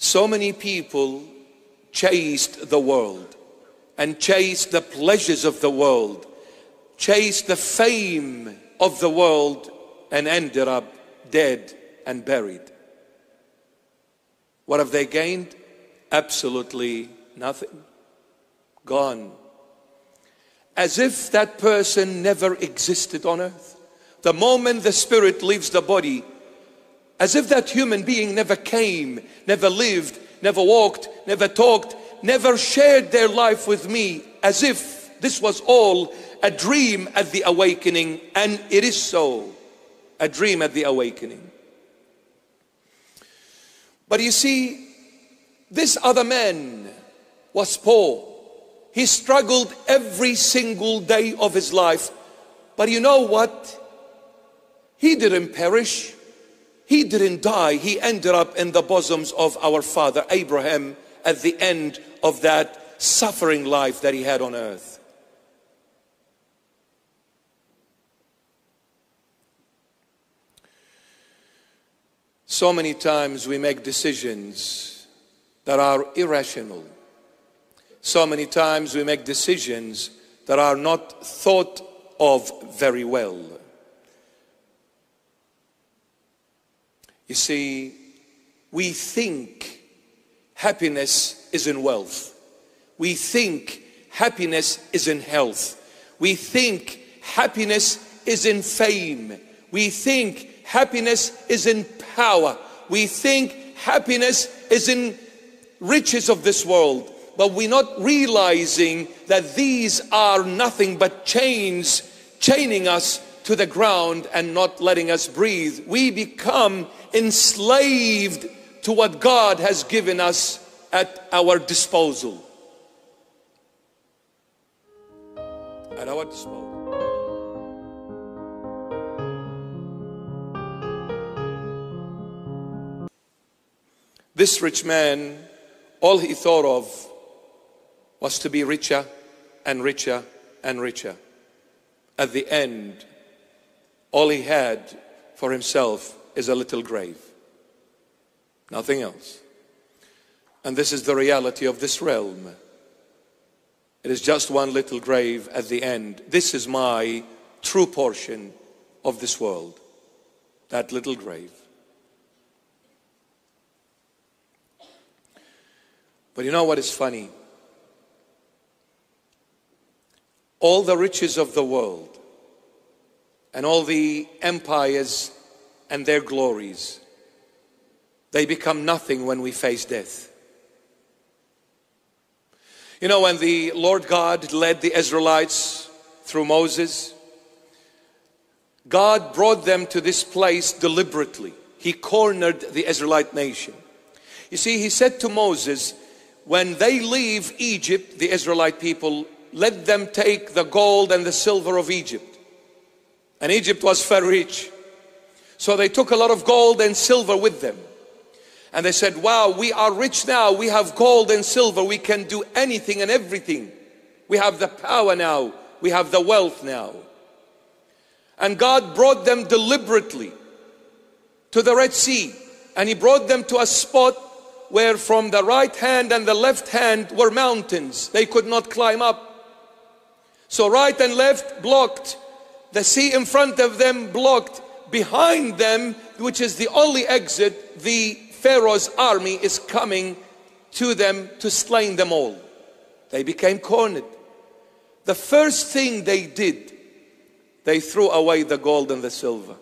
So many people chased the world and chased the pleasures of the world, chased the fame of the world, and ended up dead and buried. What have they gained? Absolutely nothing. Gone. As if that person never existed on earth. The moment the spirit leaves the body, as if that human being never came, never lived, never walked, never talked, never shared their life with me, as if this was all a dream at the awakening. And it is so, a dream at the awakening. But you see, this other man was poor. He struggled every single day of his life. But you know what? He didn't perish. He didn't die. He ended up in the bosoms of our father Abraham at the end of that suffering life that he had on earth. So many times we make decisions that are irrational. So many times we make decisions that are not thought of very well. You see, we think happiness is in wealth. We think happiness is in health. We think happiness is in fame. We think happiness is in power. We think happiness is in riches of this world. But we're not realizing that these are nothing but chains chaining us to the ground and not letting us breathe. We become enslaved to what God has given us at our disposal. At our disposal. This rich man, all he thought of was to be richer and richer and richer. At the end, all he had for himself is a little grave. Nothing else. And this is the reality of this realm. It is just one little grave at the end. This is my true portion of this world. That little grave. But you know what is funny? All the riches of the world and all the empires and their glories, they become nothing when we face death. You know, when the Lord God led the Israelites through Moses, God brought them to this place deliberately. He cornered the Israelite nation. You see, he said to Moses, when they leave Egypt, the Israelite people, let them take the gold and the silver of Egypt. And Egypt was very rich. So they took a lot of gold and silver with them. And they said, wow, we are rich now. We have gold and silver. We can do anything and everything. We have the power now. We have the wealth now. And God brought them deliberately to the Red Sea. And He brought them to a spot where from the right hand and the left hand were mountains. They could not climb up. So right and left blocked. The sea in front of them blocked. Behind them, which is the only exit, the Pharaoh's army is coming to them to slay them all. They became cornered. The first thing they did, they threw away the gold and the silver.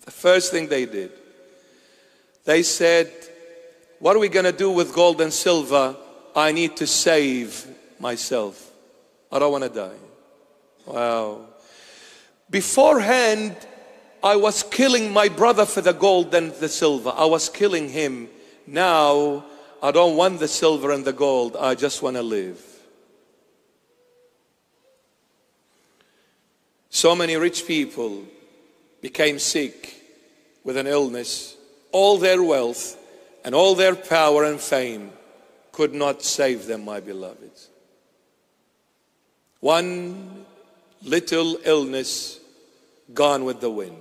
The first thing they did. They said, what are we going to do with gold and silver? I need to save myself. I don't want to die. Wow. Beforehand, I was killing my brother for the gold and the silver. I was killing him. Now, I don't want the silver and the gold. I just want to live. So many rich people became sick with an illness. All their wealth and all their power and fame could not save them, my beloveds. One little illness gone with the wind.